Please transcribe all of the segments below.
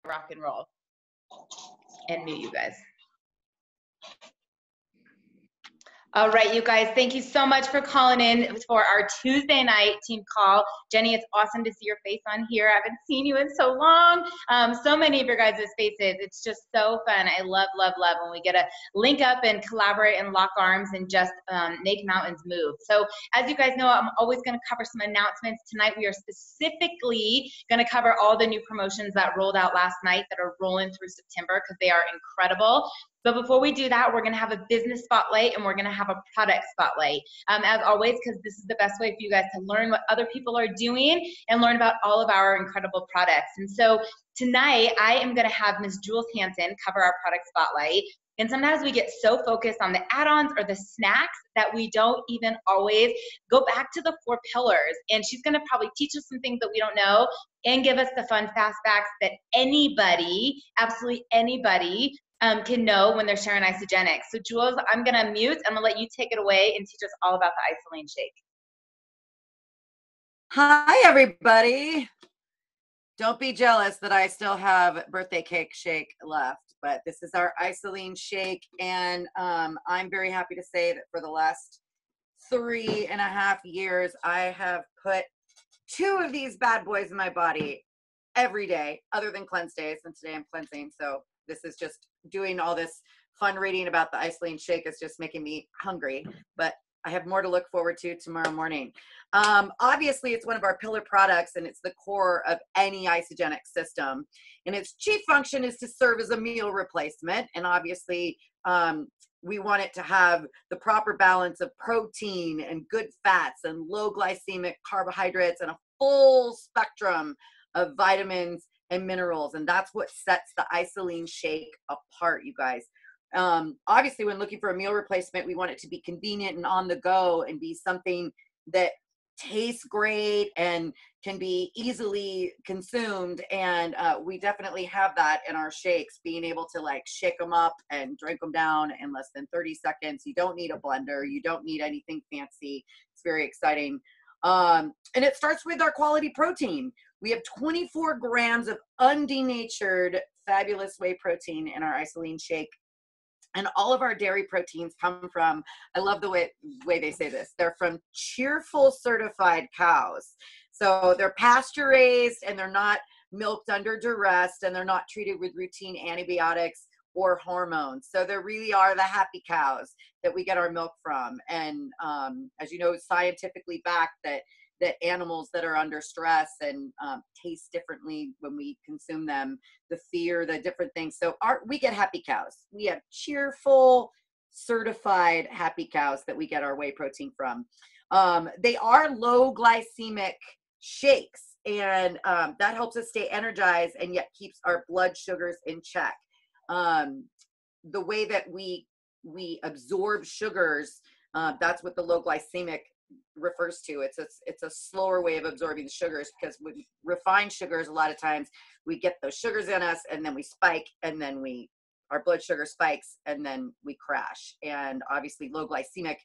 rock and roll and mute you guys. All right, you guys, thank you so much for calling in for our Tuesday night team call. Jenny, it's awesome to see your face on here. I haven't seen you in so long. So many of your guys' faces. It's just so fun. I love, love, love when we get to link up and collaborate and lock arms and just make mountains move. So as you guys know, I'm always going to cover some announcements. Tonight, we are specifically going to cover all the new promotions that rolled out last night that are rolling through September because they are incredible. But before we do that, we're going to have a business spotlight and we're going to have a product spotlight. As always, because this is the best way for you guys to learn what other people are doing and learn about all of our incredible products. And so tonight, I am going to have Ms. Jules Hanson cover our product spotlight. And sometimes we get so focused on the add-ons or the snacks that we don't even always go back to the 4 pillars. And she's going to probably teach us some things that we don't know and give us the fun fast facts that anybody, absolutely anybody, can know when they're sharing isogenics. So Jules, I'm gonna mute. I'm gonna let you take it away and teach us all about the IsaLean Shake. Hi, everybody. Don't be jealous that I still have birthday cake shake left, but this is our IsaLean Shake, and I'm very happy to say that for the last 3.5 years, I have put 2 of these bad boys in my body every day, other than cleanse days, and today I'm cleansing, so this is just doing all this fun reading about the IsaLean Shake is just making me hungry, but I have more to look forward to tomorrow morning. Obviously, it's one of our pillar products, and it's the core of any isogenic system. And its chief function is to serve as a meal replacement. And obviously, we want it to have the proper balance of protein and good fats and low glycemic carbohydrates and a full spectrum of vitamins and minerals, and that's what sets the IsaLean Shake apart, you guys. Obviously, when looking for a meal replacement, we want it to be convenient and on the go and be something that tastes great and can be easily consumed, and we definitely have that in our shakes, being able to like shake them up and drink them down in less than 30 seconds. You don't need a blender, you don't need anything fancy. It's very exciting. And it starts with our quality protein. We have 24 grams of undenatured fabulous whey protein in our IsaLean Shake. And all of our dairy proteins come from, I love the way they say this, they're from cheerful certified cows. So they're pasture raised and they're not milked under duress and they're not treated with routine antibiotics or hormones. So there really are the happy cows that we get our milk from. And as you know, it's scientifically backed that animals that are under stress and taste differently when we consume them, the fear, the different things. So we get happy cows. We have cheerful, certified happy cows that we get our whey protein from. They are low glycemic shakes, and that helps us stay energized and yet keeps our blood sugars in check. The way that we absorb sugars, that's what the low glycemic refers to. It's a slower way of absorbing the sugars, because with refined sugars, a lot of times we get those sugars in us and then we spike, and then our blood sugar spikes and then we crash. And obviously low glycemic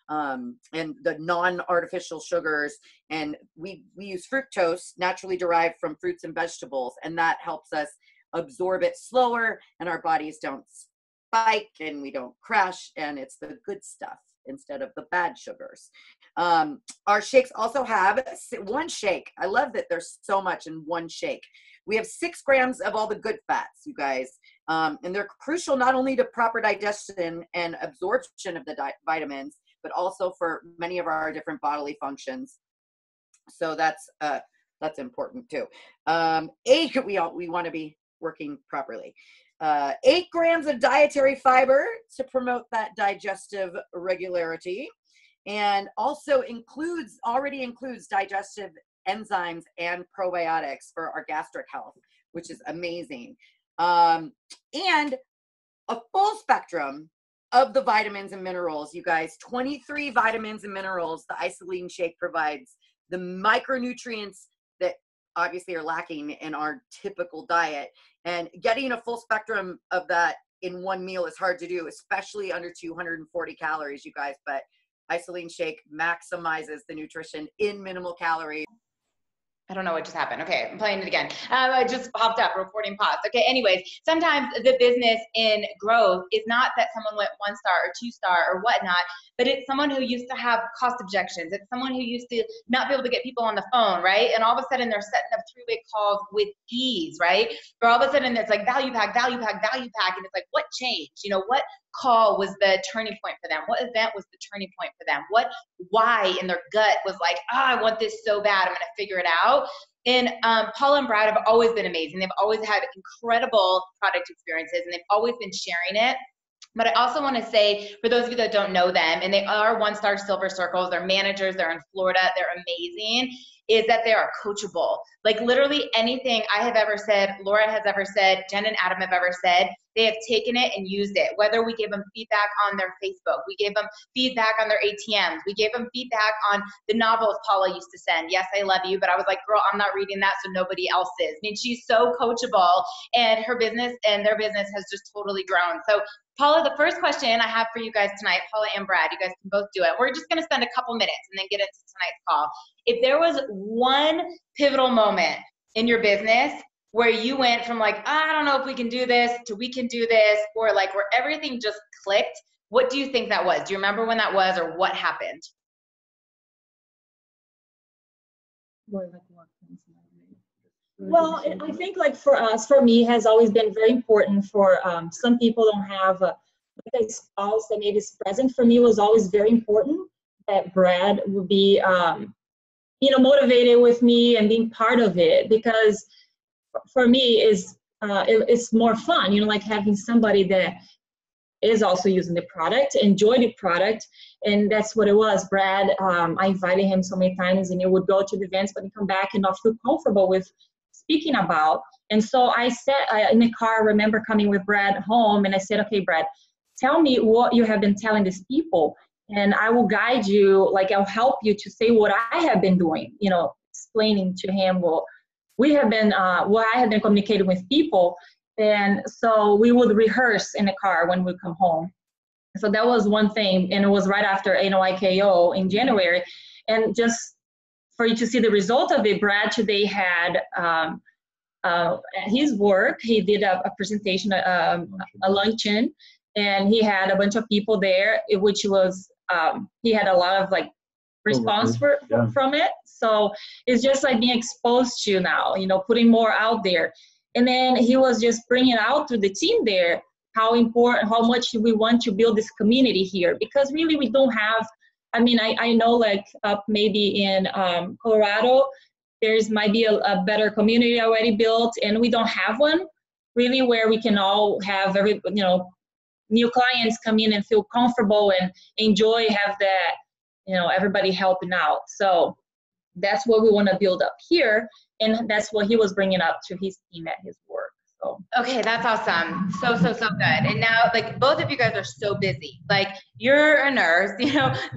and the non-artificial sugars, and we use fructose naturally derived from fruits and vegetables, and that helps us absorb it slower and our bodies don't spike and we don't crash, and it's the good stuff instead of the bad sugars. Our shakes also have one shake. I love that there's so much in one shake. We have 6 grams of all the good fats, you guys, and they're crucial not only to proper digestion and absorption of the vitamins, but also for many of our different bodily functions. So that's important too. 8, we want to be working properly. 8 grams of dietary fiber to promote that digestive regularity, and also already includes digestive enzymes and probiotics for our gastric health, which is amazing. And a full spectrum of the vitamins and minerals, you guys, 23 vitamins and minerals the IsaLean Shake provides, the micronutrients that obviously are lacking in our typical diet. And getting a full spectrum of that in one meal is hard to do, especially under 240 calories, you guys. But IsaLean Shake maximizes the nutrition in minimal calories. I don't know what just happened. Okay, I'm playing it again. I just popped up, recording paused. Okay, anyways, sometimes the business in growth is not that someone went 1-star or 2-star or whatnot, but it's someone who used to have cost objections. It's someone who used to not be able to get people on the phone, right? And all of a sudden they're setting up 3-way calls with ease, right? Or all of a sudden it's like value pack, value pack, value pack. And it's like, what changed? You know, what call was the turning point for them? What event was the turning point for them? What why in their gut was like, I want this so bad, I'm gonna figure it out. And Paula and Brad have always been amazing. They've always had incredible product experiences, and they've always been sharing it. But I also want to say, for those of you that don't know them, and they are 1-star silver circles, they're managers, they're in Florida, they're amazing, is that they are coachable. Like literally anything I have ever said, Laura has ever said, Jen and Adam have ever said, they have taken it and used it. Whether we gave them feedback on their Facebook, we gave them feedback on their ATMs, we gave them feedback on the novels Paula used to send. Yes, I love you, but I was like, girl, I'm not reading that, so nobody else is. I mean, she's so coachable, and her business and their business has just totally grown. So Paula, the first question I have for you guys tonight, Paula and Brad, you guys can both do it. We're just going to spend a couple minutes and then get into tonight's call. If there was one pivotal moment in your business where you went from like, I don't know if we can do this, to we can do this, or like where everything just clicked, what do you think that was? Do you remember when that was, or what happened? Well, I think like for us, for me, has always been very important. For some people don't have like a spouse that maybe is present. For me, it was always very important that Brad would be, motivated with me and being part of it, because for me it's more fun, like having somebody that is also using the product, enjoy the product. And that's what it was. Brad, I invited him so many times, and he would go to the events, but he'd come back and not feel comfortable with speaking about. And so I said in the car, I remember coming with Brad home, and I said, okay, Brad, tell me what you have been telling these people, and I will guide you, like I'll help you to say what I have been doing, explaining to him what we have been, what I have been communicating with people. And so we would rehearse in the car when we come home. So that was one thing, and it was right after IKO in January. And just for you to see the result of it, Brad today had at his work, he did a presentation, a luncheon, and he had a bunch of people there, which was, he had a lot of like response from it. So it's just like being exposed to now, putting more out there. And then he was just bringing out to the team there how important, how much we want to build this community here, because really we don't have, I know like up maybe in Colorado, there's might be a better community already built, and we don't have one really where we can all have new clients come in and feel comfortable and enjoy, have that, everybody helping out. So that's what we want to build up here, and that's what he was bringing up to his team at his work. So. Okay, that's awesome. So good. And now, like, both of you guys are so busy. Like, you're a nurse,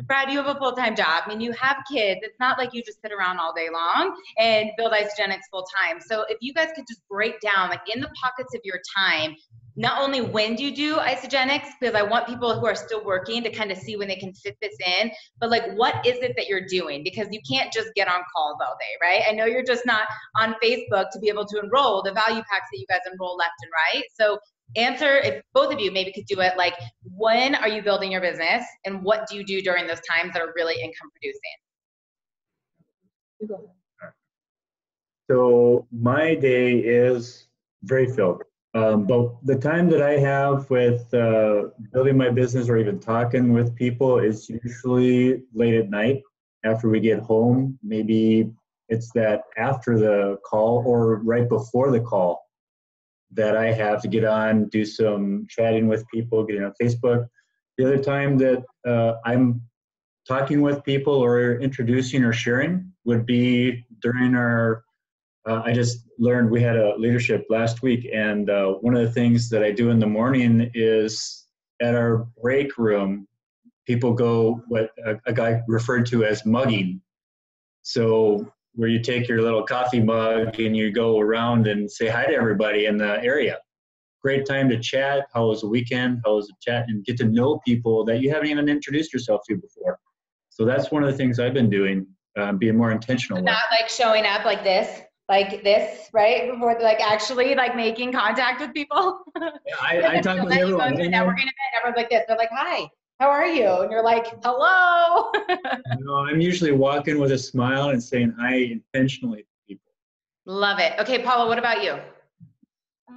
Brad, you have a full-time job. You have kids. It's not like you just sit around all day long and build Isagenix full-time. So if you guys could just break down, like, in the pockets of your time, not only when do you do Isagenix, because I want people who are still working to kind of see when they can fit this in, but like, what is it that you're doing? Because you can't just get on calls all day, right? I know you're just not on Facebook to be able to enroll the value packs that you guys enroll left and right. So answer, if both of you maybe could do it, like, when are you building your business, and what do you do during those times that are really income producing? So my day is very filled. But the time that I have with building my business or even talking with people is usually late at night after we get home. Maybe it's that after the call or right before the call that I have to get on, do some chatting with people, getting on Facebook. The other time that I'm talking with people or introducing or sharing would be during our I just learned we had a leadership last week, and one of the things that I do in the morning is at our break room, people go what a guy referred to as mugging. So where you take your little coffee mug and you go around and say hi to everybody in the area. Great time to chat. How was the weekend? How was the chat? And get to know people that you haven't even introduced yourself to before. So that's one of the things I've been doing. being more intentional with. Not like showing up like this, right? Before like actually like making contact with people. Yeah, I talk with everyone. You go to a networking event, everyone's like this. They're like, hi, how are you? And you're like, hello. No, I'm usually walking with a smile and saying hi intentionally to people. Love it. Okay, Paula, what about you?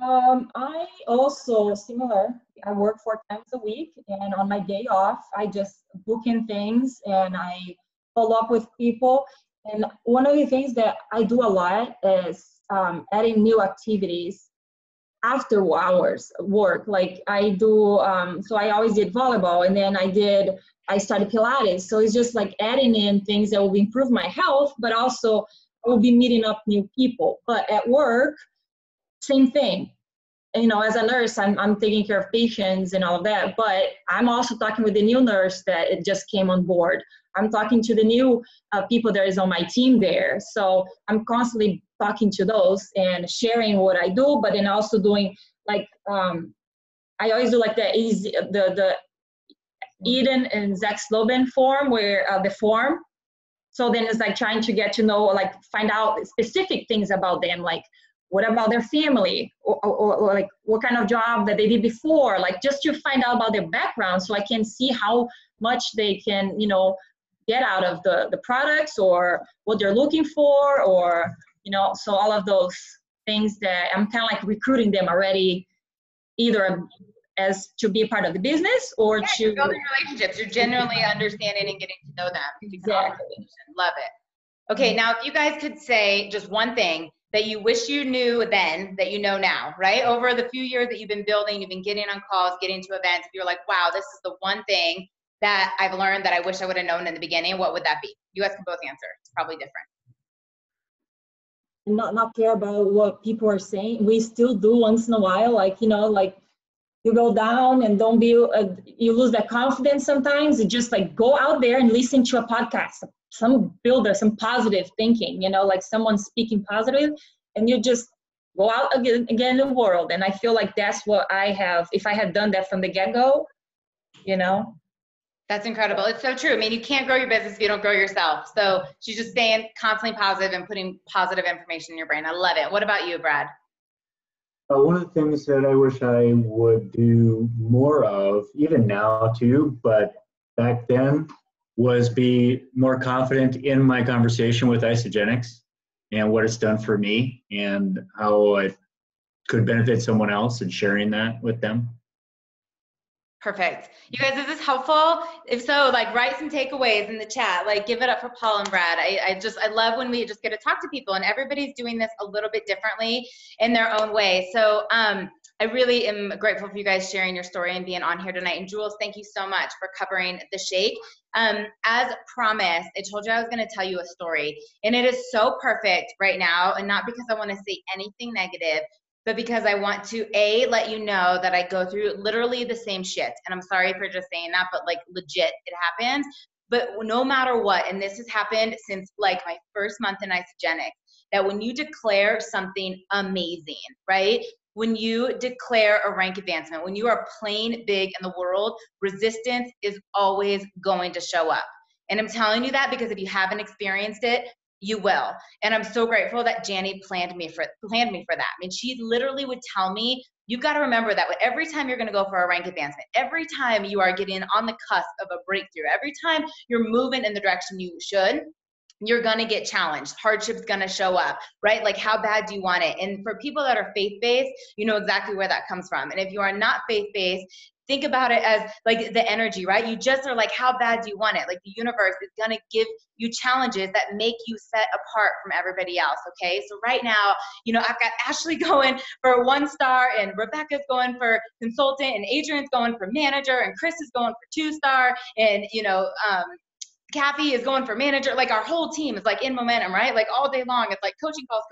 I also similar. I work 4 times a week, and on my day off, I just book in things and I follow up with people. And one of the things that I do a lot is adding new activities after hours work. Like I do, so I always did volleyball, and then I started Pilates. So it's just like adding in things that will improve my health, but also I will be meeting up new people. But at work, same thing. You know, as a nurse, I'm taking care of patients and all of that, but I'm also talking with the new nurse that it just came on board. I'm talking to the new people that is on my team there. So I'm constantly talking to those and sharing what I do, but then also doing like, I always do like the Eden and Zach Sloban form where the form. So then it's like trying to get to know, like find out specific things about them, like what about their family, or like what kind of job that they did before, like just to find out about their background so I can see how much they can, you know, get out of the products or what they're looking for, or, you know, so all of those things that I'm kind of like recruiting them already, either as to be a part of the business or to you're building relationships. You're genuinely understanding and getting to know them. Exactly. Love it. Okay, now if you guys could say just one thing that you wish you knew then that you know now, right? Over the few years that you've been building, you've been getting on calls, getting to events, you're like, wow, this is the one thing that I've learned that I wish I would have known in the beginning. What would that be? You guys can both answer. It's probably different. not care about what people are saying. We still do once in a while, like, you know, like you go down and don't be, you lose that confidence sometimes. You just like go out there and listen to a podcast, some some positive thinking, you know, like someone speaking positive, and you just go out again in the world. And I feel like that's what I have, if I had done that from the get-go, you know. That's incredible. It's so true. I mean, you can't grow your business if you don't grow yourself. So she's just staying constantly positive and putting positive information in your brain. I love it. What about you, Brad? One of the things that I wish I would do more of, even now too, but back then, was be more confident in my conversation with Isagenix and what it's done for me and how I could benefit someone else, and sharing that with them. Perfect. You guys, is this helpful? If so, like write some takeaways in the chat, like give it up for Paula and Brad. I love when we just get to talk to people, and everybody's doing this a little bit differently in their own way. So I really am grateful for you guys sharing your story and being on here tonight. And Jules, thank you so much for covering the shake. As promised, I told you I was going to tell you a story, and it is so perfect right now, and not because I want to say anything negative, but because I want to, let you know that I go through literally the same shit. And I'm sorry for just saying that, but like legit, it happens. But no matter what, and this has happened since like my first month in Isagenix, that when you declare something amazing, right? When you declare a rank advancement, when you are playing big in the world, resistance is always going to show up. And I'm telling you that because if you haven't experienced it, you will. And I'm so grateful that Janny planned me for that. I mean, she literally would tell me, you've got to remember that every time you're going to go for a rank advancement, every time you are getting on the cusp of a breakthrough, every time you're moving in the direction you should, you're going to get challenged. Hardship's going to show up, right? Like, how bad do you want it? And for people that are faith-based, you know exactly where that comes from. And if you are not faith-based, think about it as like the energy, right? You just are like, how bad do you want it? Like the universe is going to give you challenges that make you set apart from everybody else, okay? So right now, you know, I've got Ashley going for 1 star, and Rebecca's going for consultant, and Adrian's going for manager, and Chris is going for 2-star, and, you know, Kathy is going for manager. Like our whole team is like in momentum, right? Like all day long, it's like coaching calls,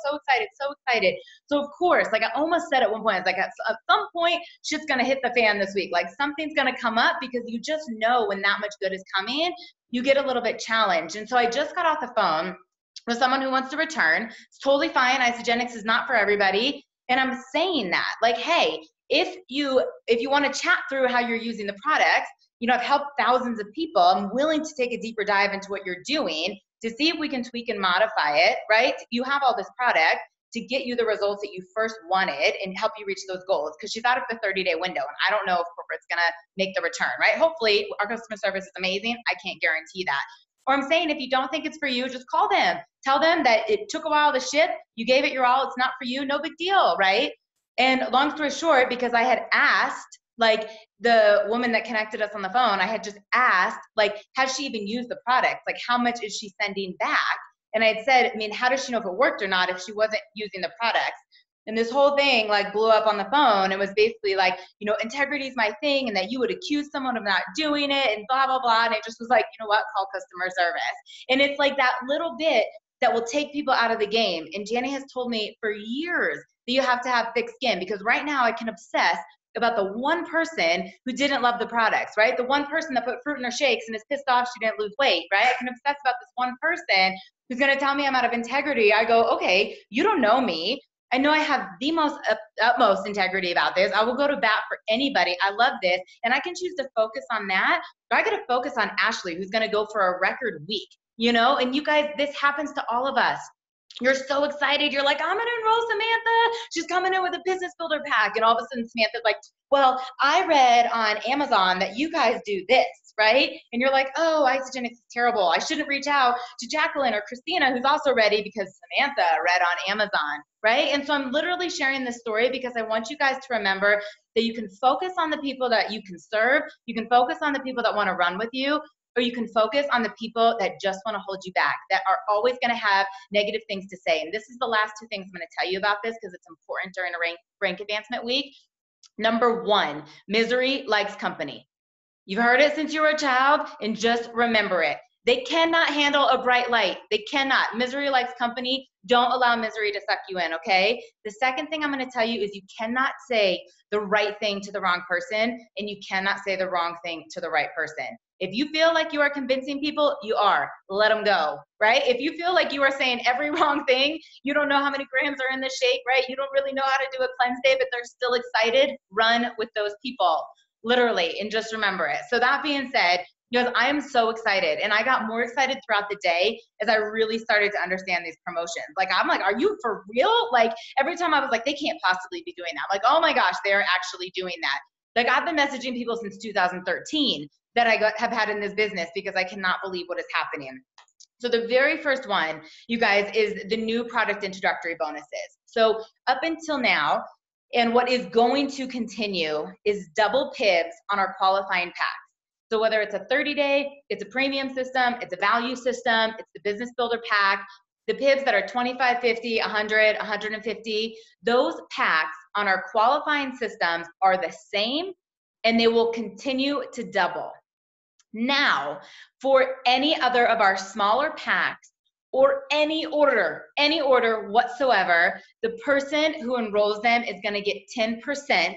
so excited. So of course, like I almost said at one point, it's like at some point, shit's gonna hit the fan this week. Like something's gonna come up, because you just know when that much good is coming, you get a little bit challenged. And so I just got off the phone with someone who wants to return. It's totally fine. Isagenix is not for everybody. And I'm saying that, like, hey, if you want to chat through how you're using the products, you know, I've helped thousands of people. I'm willing to take a deeper dive into what you're doing. to see if we can tweak and modify it, right? You have all this product to get you the results that you first wanted and help you reach those goals, because she's out of the 30-day window, and I don't know if corporate's gonna make the return, right? Hopefully our customer service is amazing. I can't guarantee that. Or I'm saying, if you don't think it's for you, just call them. Tell them that it took a while to ship, you gave it your all, it's not for you, no big deal, right? And long story short, because I had asked, like, the woman that connected us on the phone, I had just asked, like, has she even used the product? Like, how much is she sending back? And I had said, I mean, how does she know if it worked or not if she wasn't using the products? And this whole thing like blew up on the phone. It was basically like, you know, integrity is my thing, and that you would accuse someone of not doing it and blah, blah, blah. And it just was like, you know what, call customer service. And it's like that little bit that will take people out of the game. And Jenny has told me for years that you have to have thick skin, because right now I can obsess about the one person who didn't love the products, right? The one person that put fruit in her shakes and is pissed off she didn't lose weight, right? I can obsess about this one person who's gonna tell me I'm out of integrity. I go, okay, you don't know me. I know I have the most utmost integrity about this. I will go to bat for anybody. I love this. And I can choose to focus on that, or I gotta focus on Ashley, who's gonna go for a record week, you know? And you guys, this happens to all of us. You're so excited. You're like, I'm gonna enroll Samantha. She's coming in with a business builder pack. And all of a sudden Samantha's like, well, I read on Amazon that you guys do this, right? And you're like, oh, Isagenix is terrible. I shouldn't reach out to Jacqueline or Christina, who's also ready because Samantha read on Amazon, right? And so I'm literally sharing this story because I want you guys to remember that you can focus on the people that you can serve. You can focus on the people that want to run with you, or you can focus on the people that just want to hold you back, that are always going to have negative things to say. And this is the last two things I'm going to tell you about this, because it's important during a rank advancement week. Number one, misery likes company. You've heard it since you were a child, and just remember it. They cannot handle a bright light. They cannot. Misery likes company. Don't allow misery to suck you in, okay? The second thing I'm going to tell you is you cannot say the right thing to the wrong person, and you cannot say the wrong thing to the right person. If you feel like you are convincing people, you are. Let them go, right? If you feel like you are saying every wrong thing, you don't know how many grams are in the shake, right? You don't really know how to do a cleanse day, but they're still excited. Run with those people, literally, and just remember it. So that being said, you guys, I am so excited, and I got more excited throughout the day as I really started to understand these promotions. Like, I'm like, are you for real? Like, every time I was like, they can't possibly be doing that. Like, oh my gosh, they are actually doing that. Like, I've been messaging people since 2013 that I have had in this business because I cannot believe what is happening. So the very first one, you guys, is the new product introductory bonuses. So up until now, and what is going to continue, is double PIBs on our qualifying packs. So whether it's a 30-day, it's a premium system, it's a value system, it's the business builder pack, the PIBs that are 25, 50, 100, 150, those packs on our qualifying systems are the same, and they will continue to double. Now, for any other of our smaller packs or any order whatsoever, the person who enrolls them is going to get 10%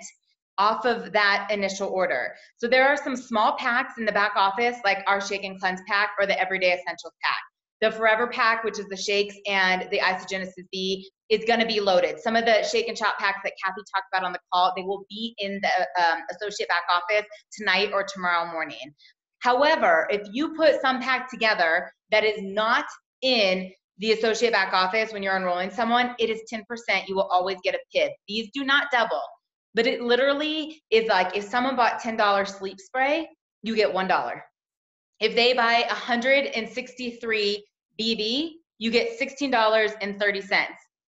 off of that initial order. So there are some small packs in the back office, like our Shake and Cleanse pack or the Everyday Essentials pack. The Forever pack, which is the shakes and the Isagenesis B, is going to be loaded. Some of the Shake and Shop packs that Kathy talked about on the call, they will be in the associate back office tonight or tomorrow morning. However, if you put some pack together that is not in the associate back office when you're enrolling someone, it is 10%. You will always get a PIB. These do not double, but it literally is like if someone bought $10 sleep spray, you get $1. If they buy 163 BB, you get $16.30.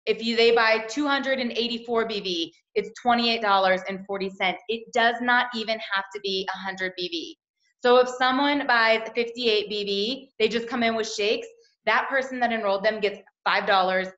If they buy 284 BB, it's $28.40. It does not even have to be 100 BB. So if someone buys 58 BB, they just come in with shakes, that person that enrolled them gets $5.80.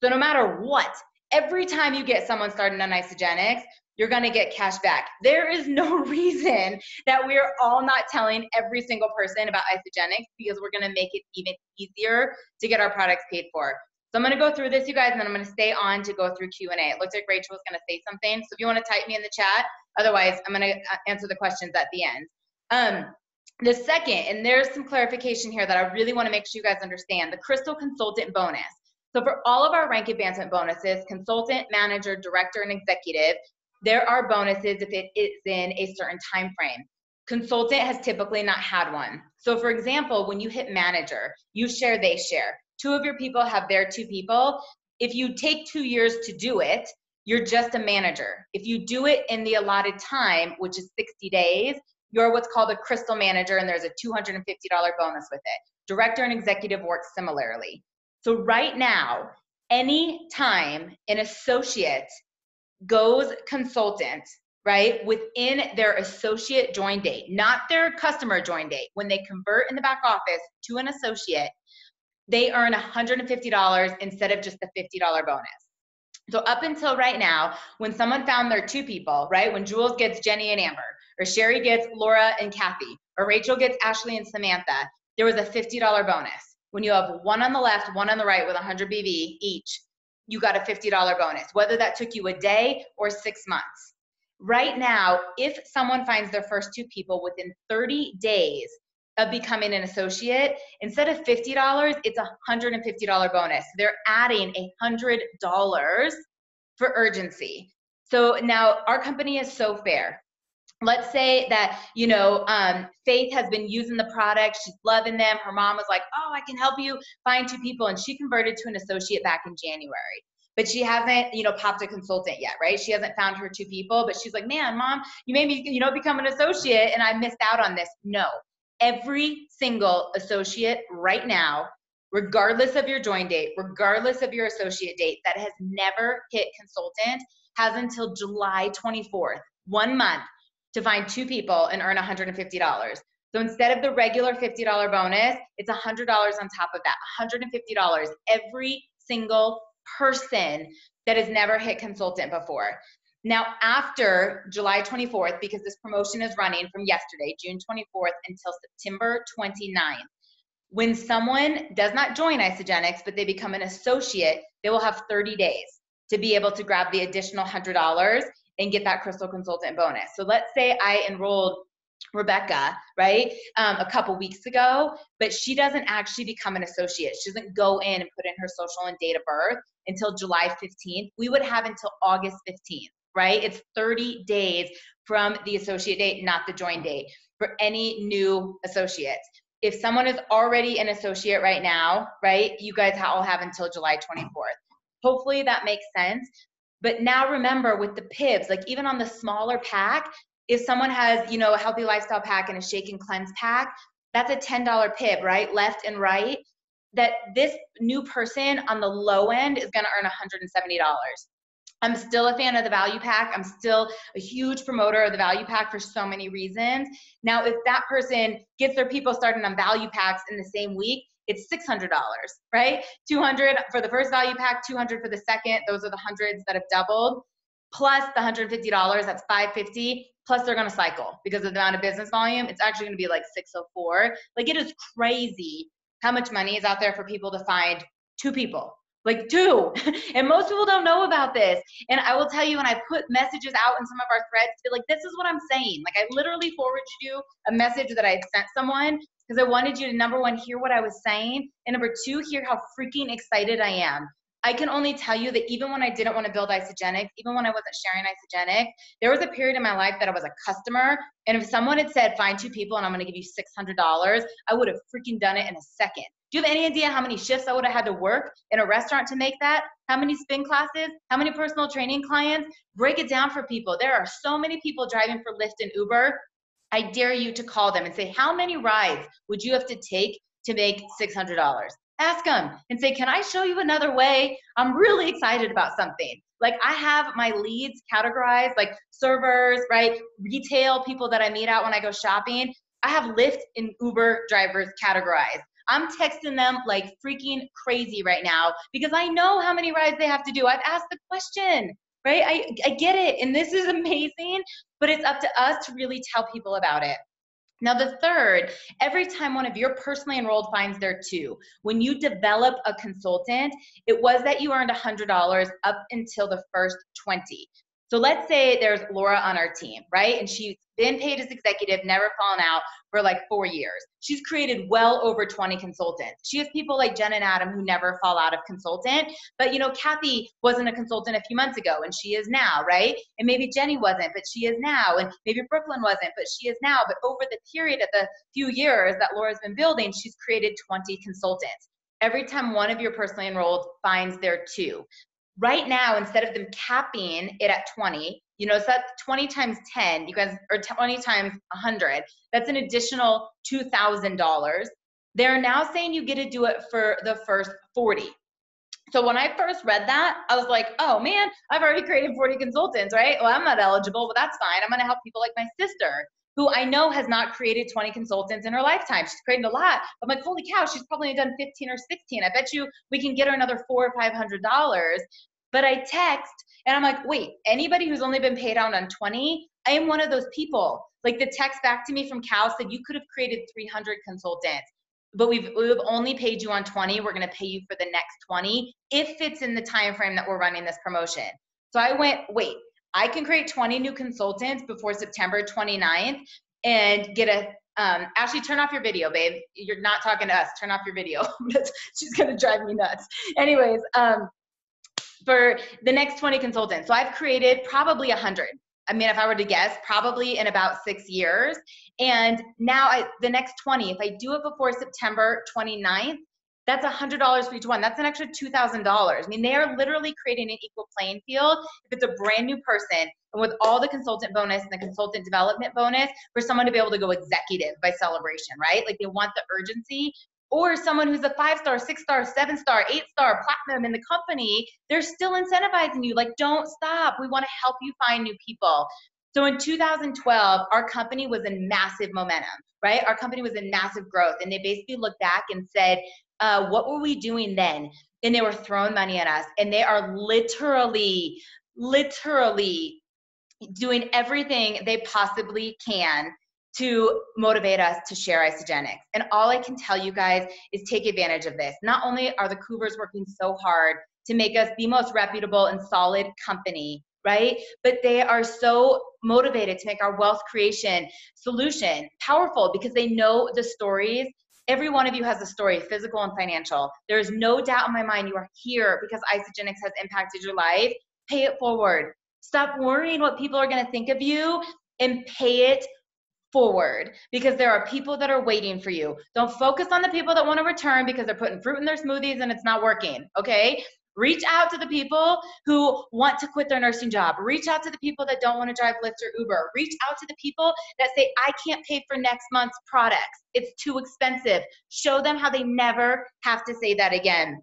So no matter what, every time you get someone started on Isagenix, you're gonna get cash back. There is no reason that we're all not telling every single person about Isagenix, because we're gonna make it even easier to get our products paid for. So I'm gonna go through this, you guys, and then I'm gonna stay on to go through Q&A. It looks like Rachel was gonna say something, so if you wanna type me in the chat, otherwise I'm gonna answer the questions at the end. The second, and there's some clarification here that I really wanna make sure you guys understand, the Crystal Consultant bonus. So for all of our rank advancement bonuses, consultant, manager, director, and executive, there are bonuses if it is in a certain time frame. Consultant has typically not had one. So for example, when you hit manager, you share, they share. 2 of your people have their 2 people. If you take 2 years to do it, you're just a manager. If you do it in the allotted time, which is 60 days, you're what's called a crystal manager, and there's a $250 bonus with it. Director and executive work similarly. So right now, any time an associate goes consultant, right, within their associate join date, not their customer join date, when they convert in the back office to an associate, they earn $150 instead of just the $50 bonus. So up until right now, when someone found their 2 people, right, when Jules gets Jenny and Amber, or Sherry gets Laura and Kathy, or Rachel gets Ashley and Samantha, there was a $50 bonus. When you have one on the left, one on the right with 100 BV each, you got a $50 bonus, whether that took you a day or 6 months. Right now, if someone finds their first 2 people within 30 days of becoming an associate, instead of $50, it's a $150 bonus. They're adding $100 for urgency. So now our company is so fair. Let's say that, you know, Faith has been using the product. She's loving them. Her mom was like, oh, I can help you find 2 people. And she converted to an associate back in January. But she hasn't, you know, popped a consultant yet, right? She hasn't found her 2 people, but she's like, man, mom, you made me, you know, become an associate and I missed out on this. No, every single associate right now, regardless of your join date, regardless of your associate date, that has never hit consultant has until July 24th, 1 month, to find 2 people and earn $150. So instead of the regular $50 bonus, it's $100 on top of that, $150 every single person that has never hit consultant before. Now, after July 24th, because this promotion is running from yesterday, June 24th, until September 29th, when someone does not join Isagenix, but they become an associate, they will have 30 days to be able to grab the additional $100 and get that crystal consultant bonus. So let's say I enrolled Rebecca, right, a couple weeks ago, but she doesn't actually become an associate. She doesn't go in and put in her social and date of birth until July 15th. We would have until August 15th, right? It's 30 days from the associate date, not the join date, for any new associates. If someone is already an associate right now, right, you guys all have until July 24th. Hopefully that makes sense. But now remember, with the PIVs, like even on the smaller pack, if someone has, you know, a healthy lifestyle pack and a shake and cleanse pack, that's a $10 PIV, right? Left and right. That this new person on the low end is gonna earn $170. I'm still a fan of the value pack. I'm still a huge promoter of the value pack for so many reasons. Now, if that person gets their people started on value packs in the same week, it's $600, right? $200 for the first value pack, $200 for the second. Those are the hundreds that have doubled. Plus the $150, that's $550. Plus they're gonna cycle because of the amount of business volume. It's actually gonna be like $604. Like, it is crazy how much money is out there for people to find 2 people. Like 2, and most people don't know about this. And I will tell you, when I put messages out in some of our threads, to be like, this is what I'm saying. Like, I literally forwarded you a message that I had sent someone because I wanted you to, number 1, hear what I was saying, and number 2, hear how freaking excited I am. I can only tell you that even when I didn't want to build Isagenix, even when I wasn't sharing Isagenix, there was a period in my life that I was a customer, and if someone had said, find 2 people and I'm going to give you $600, I would have freaking done it in a second. Do you have any idea how many shifts I would have had to work in a restaurant to make that? How many spin classes? How many personal training clients? Break it down for people. There are so many people driving for Lyft and Uber. I dare you to call them and say, how many rides would you have to take to make $600? Ask them and say, can I show you another way? I'm really excited about something. Like, I have my leads categorized, like servers, right? Retail people that I meet out when I go shopping. I have Lyft and Uber drivers categorized. I'm texting them like freaking crazy right now because I know how many rides they have to do. I've asked the question, right? I get it. And this is amazing, but it's up to us to really tell people about it. Now, the third, every time one of your personally enrolled finds their 2, when you develop a consultant, it was that you earned $100 up until the first 20. So let's say there's Laura on our team, right? And she's been paid as executive, never fallen out for like 4 years. She's created well over 20 consultants. She has people like Jen and Adam who never fall out of consultant. But you know, Kathy wasn't a consultant a few months ago and she is now, right? And maybe Jenny wasn't, but she is now. And maybe Brooklyn wasn't, but she is now. But over the period of the few years that Laura's been building, she's created 20 consultants. Every time one of your personally enrolled finds their 2. Right now, instead of them capping it at 20, you know, so that's 20 times 10, you guys, or 20 times 100, that's an additional $2,000. They're now saying you get to do it for the first 40. So when I first read that, I was like, oh man, I've already created 40 consultants, right? Well, I'm not eligible, but that's fine. I'm gonna help people like my sister, who I know has not created 20 consultants in her lifetime. She's created a lot. I'm like, holy cow, she's probably done 15 or 16. I bet you we can get her another $400 or $500. But I text and I'm like, wait, anybody who's only been paid out on 20, I am one of those people. Like the text back to me from Cal said, you could have created 300 consultants, but we've only paid you on 20. We're gonna pay you for the next 20 if it's in the time frame that we're running this promotion. So I went, wait, I can create 20 new consultants before September 29th and get a, Ashley, turn off your video, babe. You're not talking to us. Turn off your video. She's gonna drive me nuts. Anyways, for the next 20 consultants. So I've created probably 100. I mean, if I were to guess, probably in about 6 years. And now the next 20, if I do it before September 29th, that's $100 for each one. That's an extra $2,000. I mean, they are literally creating an equal playing field. If it's a brand new person, and with all the consultant bonus and the consultant development bonus, for someone to be able to go executive by celebration, right? Like they want the urgency. Or someone who's a 5-star, 6-star, 7-star, 8-star, platinum in the company, they're still incentivizing you. Like, don't stop. We want to help you find new people. So in 2012, our company was in massive momentum, right? Our company was in massive growth. And they basically looked back and said, what were we doing then? And they were throwing money at us. And they are literally doing everything they possibly can to motivate us to share Isagenix. And all I can tell you guys is take advantage of this. Not only are the Cougars working so hard to make us the most reputable and solid company, right? But they are so motivated to make our wealth creation solution powerful because they know the stories. Every one of you has a story, physical and financial. There is no doubt in my mind you are here because Isagenix has impacted your life. Pay it forward. Stop worrying what people are gonna think of you and pay it forward because there are people that are waiting for you. Don't focus on the people that want to return because they're putting fruit in their smoothies and it's not working, okay? Reach out to the people who want to quit their nursing job. Reach out to the people that don't want to drive Lyft or Uber. Reach out to the people that say, I can't pay for next month's products. It's too expensive. Show them how they never have to say that again.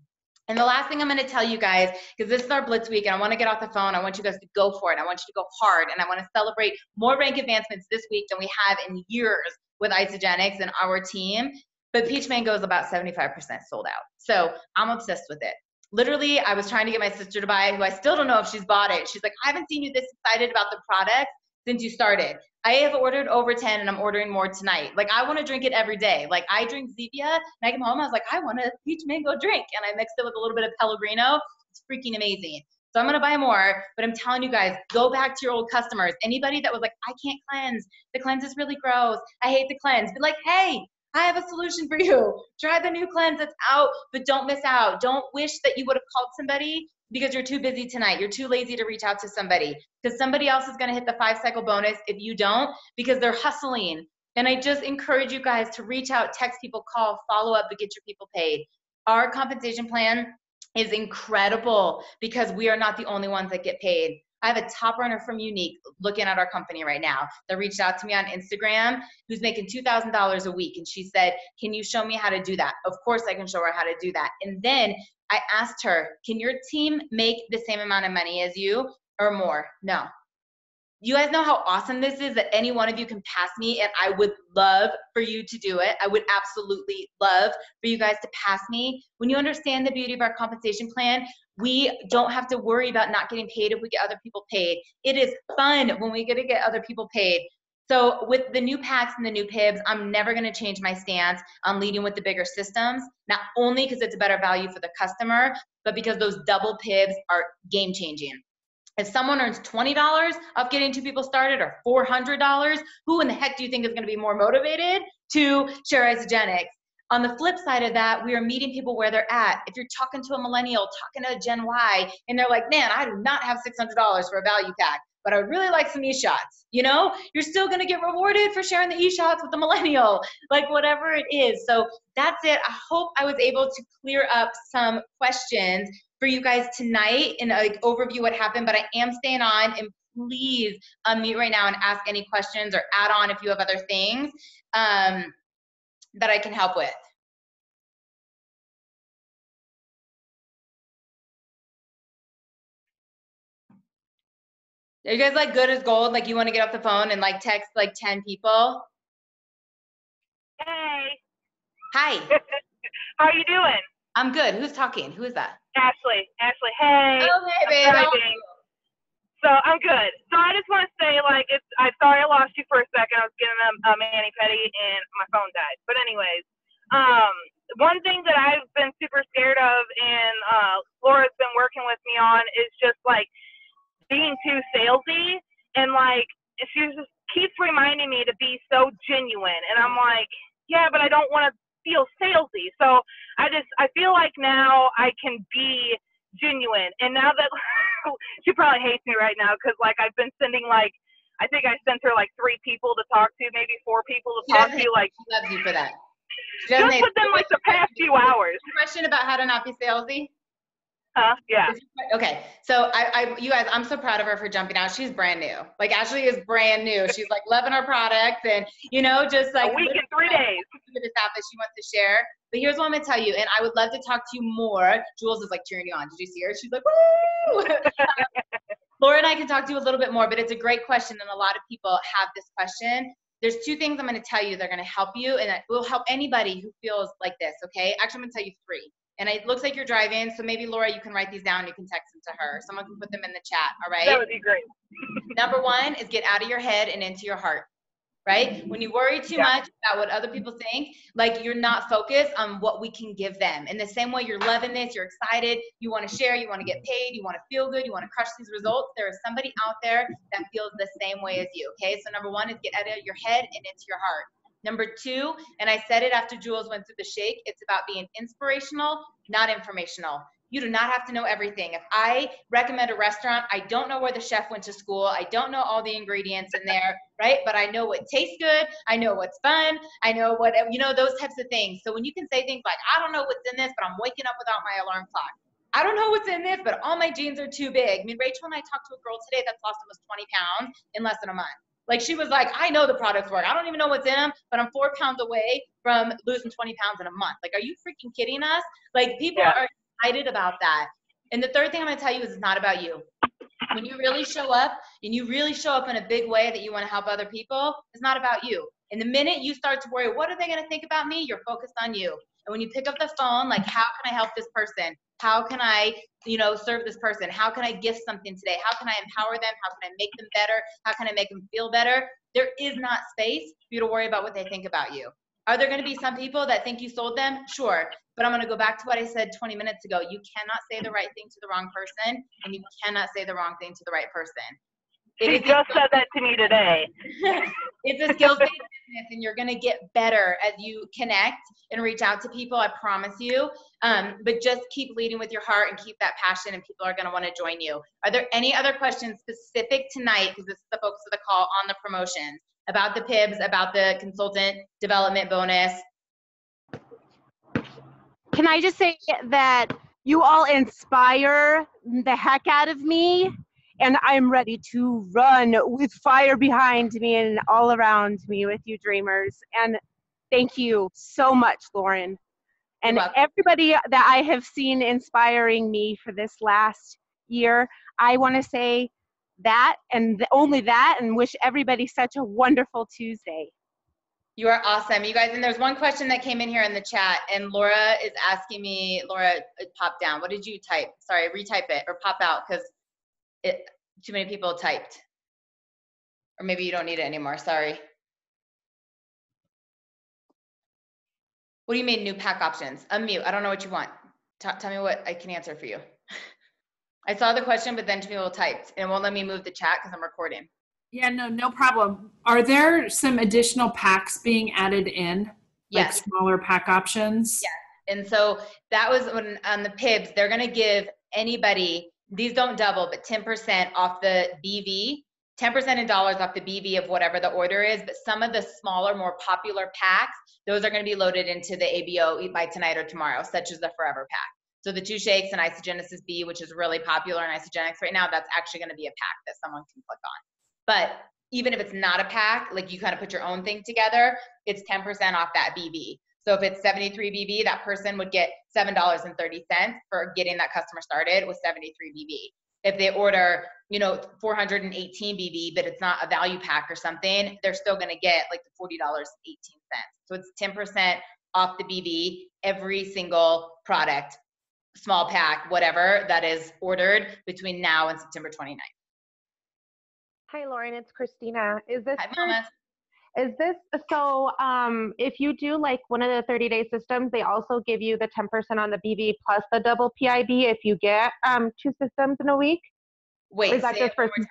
And the last thing I'm going to tell you guys, because this is our Blitz week and I want to get off the phone, I want you guys to go for it. I want you to go hard and I want to celebrate more rank advancements this week than we have in years with Isagenix and our team. But Peach Mango is about 75% sold out. So I'm obsessed with it. Literally, I was trying to get my sister to buy it, who I still don't know if she's bought it. She's like, I haven't seen you this excited about the product since you started. I have ordered over 10 and I'm ordering more tonight. Like I want to drink it every day. Like I drink Zevia and I come home, I was like, I want a peach mango drink. And I mixed it with a little bit of Pellegrino. It's freaking amazing. So I'm going to buy more, but I'm telling you guys, go back to your old customers. Anybody that was like, I can't cleanse. The cleanse is really gross. I hate the cleanse. Be like, hey, I have a solution for you. Try the new cleanse that's out, but don't miss out. Don't wish that you would have called somebody because you're too busy tonight. You're too lazy to reach out to somebody because somebody else is going to hit the 5-cycle bonus if you don't because they're hustling. And I just encourage you guys to reach out, text people, call, follow up, but get your people paid. Our compensation plan is incredible because we are not the only ones that get paid. I have a top runner from Unique looking at our company right now that reached out to me on Instagram who's making $2,000 a week. And she said, can you show me how to do that? Of course I can show her how to do that. And then I asked her, can your team make the same amount of money as you or more? No. You guys know how awesome this is that any one of you can pass me and I would love for you to do it. I would absolutely love for you guys to pass me. When you understand the beauty of our compensation plan, we don't have to worry about not getting paid if we get other people paid. It is fun when we get to get other people paid. So with the new packs and the new PIBs, I'm never going to change my stance on leading with the bigger systems, not only because it's a better value for the customer, but because those double PIBs are game changing. If someone earns $20 of getting 2 people started or $400, who in the heck do you think is going to be more motivated to share Isagenics? On the flip side of that, we are meeting people where they're at. If you're talking to a millennial, talking to a Gen Y, and they're like, man, I do not have $600 for a value pack, but I would really like some e-shots. You know, you're still going to get rewarded for sharing the e-shots with the millennial, like whatever it is. So that's it. I hope I was able to clear up some questions for you guys tonight and like overview what happened, but I am staying on, and please unmute right now and ask any questions or add on if you have other things that I can help with. Are you guys like good as gold? Like you want to get off the phone and like text like 10 people? Hey. Hi. How are you doing? I'm good. Who's talking? Who is that? Ashley. Ashley, hey. Oh, hey, babe. I'm driving. So I'm good. So I just want to say, like, I'm sorry I lost you for a second. I was getting a mani-pedi and my phone died. But anyways, one thing that I've been super scared of and Laura's been working with me on is just like being too salesy, and like she just keeps reminding me to be so genuine, and I'm like, yeah, but I don't want to feel salesy. So I feel like now I can be genuine, and now that she probably hates me right now because like I've been sending like, I think I sent her like 3 people to talk to, maybe 4 people to talk to. Like, she loves you for that. Just within like the past few hours. Question about how to not be salesy? Yeah. Okay, so you guys, I'm so proud of her for jumping out. She's brand new. Like Ashley is brand new. She's like loving our products, and you know, just like a week and 3 days. This app that she wants to share. But here's what I'm gonna tell you, and I would love to talk to you more. Jules is like cheering you on. Did you see her? She's like, woo! Laura and I can talk to you a little bit more, but it's a great question, and a lot of people have this question. There's 2 things I'm gonna tell you that are gonna help you, and that will help anybody who feels like this, okay? Actually, I'm gonna tell you 3. And it looks like you're driving, so maybe, Laura, you can write these down. You can text them to her. Someone can put them in the chat, all right? That would be great. Number 1 is get out of your head and into your heart, right? When you worry too much about what other people think, like you're not focused on what we can give them. In the same way you're loving this, you're excited, you want to share, you want to get paid, you want to feel good, you want to crush these results, there is somebody out there that feels the same way as you, okay? So number 1 is get out of your head and into your heart. Number 2, and I said it after Jules went through the shake, it's about being inspirational, not informational. You do not have to know everything. If I recommend a restaurant, I don't know where the chef went to school. I don't know all the ingredients in there, right? But I know what tastes good. I know what's fun. I know what, you know, those types of things. So when you can say things like, I don't know what's in this, but I'm waking up without my alarm clock. I don't know what's in this, but all my jeans are too big. I mean, Rachel and I talked to a girl today that's lost almost 20 pounds in less than a month. Like she was like, I know the products work. I don't even know what's in them, but I'm 4 pounds away from losing 20 pounds in a month. Like, are you freaking kidding us? Like people are excited about that. And the third thing I'm gonna tell you is it's not about you. When you really show up and you really show up in a big way that you wanna help other people, it's not about you. And the minute you start to worry, what are they gonna think about me? You're focused on you. And when you pick up the phone, like, how can I help this person? How can I, you know, serve this person? How can I gift something today? How can I empower them? How can I make them better? How can I make them feel better? There is not space for you to worry about what they think about you. Are there going to be some people that think you sold them? Sure. But I'm going to go back to what I said 20 minutes ago. You cannot say the right thing to the wrong person, and you cannot say the wrong thing to the right person. She just said that to me today. It's a skills-based business, and you're going to get better as you connect and reach out to people, I promise you. But just keep leading with your heart and keep that passion, and people are going to want to join you. Are there any other questions specific tonight, because this is the focus of the call, on the promotions, about the PIBs, about the consultant development bonus? Can I just say that you all inspire the heck out of me, and I'm ready to run with fire behind me and all around me with you dreamers. And thank you so much, Lauren. And everybody that I have seen inspiring me for this last year, I want to say that and only that, and wish everybody such a wonderful Tuesday. You are awesome, you guys. And there's one question that came in here in the chat, and Laura is asking me, Laura, it popped down. What did you type? Sorry, retype it or pop out, because too many people typed. Or maybe you don't need it anymore, sorry. What do you mean new pack options? Unmute, I don't know what you want. Tell me what I can answer for you. I saw the question, but then two people typed and it won't let me move the chat because I'm recording. Yeah, no problem. Are there some additional packs being added in? Like Yes. smaller pack options? Yes. And so that was when on the PIBs, they're going to give anybody, these don't double, but 10% off the BV, 10% in dollars off the BV of whatever the order is. But some of the smaller, more popular packs, those are going to be loaded into the ABO by tonight or tomorrow, such as the Forever Pack. So the 2 shakes and Isogenesis B, which is really popular in Isogenics right now, that's actually going to be a pack that someone can click on. But even if it's not a pack, like you kind of put your own thing together, it's 10% off that BV. So if it's 73 BV, that person would get $7.30 for getting that customer started with 73 BV. If they order, 418 BV, but it's not a value pack or something, they're still going to get like the $40.18. So it's 10% off the BV every single product, small pack, whatever that is ordered between now and September 29th. Hi, Lauren, it's Christina. Is this Hi, Mama. so if you do like one of the 30-day systems, they also give you the 10% on the BV plus the double PIB if you get 2 systems in a week? Wait, or is that say it just one for more time.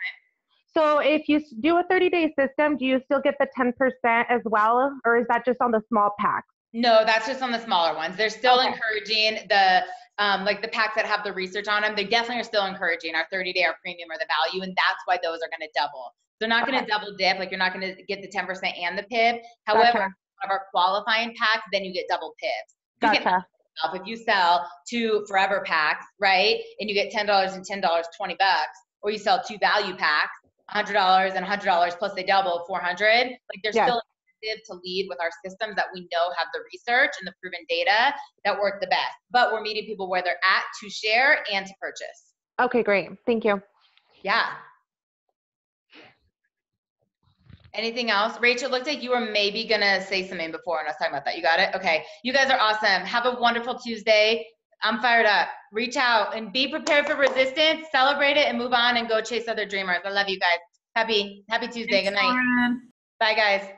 So if you do a 30-day system, do you still get the 10% as well, or is that just on the small packs? No, that's just on the smaller ones. They're still Okay. encouraging the like the packs that have the research on them. They definitely are still encouraging our 30-day, our premium, or the value, and that's why those are going to double. They're not going to double dip, like you're not going to get the 10% and the PIB. However, Gotcha. one of our qualifying packs, then you get double PIBs. You can Gotcha. if you sell 2 Forever packs, right, and you get $10 and $10, $20, or you sell 2 value packs, $100 and $100 plus they double, $400. Like there's Yeah. still to lead with our systems that we know have the research and the proven data that work the best. But we're meeting people where they're at to share and to purchase. Okay, great. Thank you. Yeah. Anything else? Rachel, looked like you were maybe gonna say something before and I was talking about that. You got it? Okay. You guys are awesome. Have a wonderful Tuesday. I'm fired up. Reach out and be prepared for resistance, celebrate it, and move on and go chase other dreamers. I love you guys. Happy Tuesday. Thanks, Good night. Lauren. Bye, guys.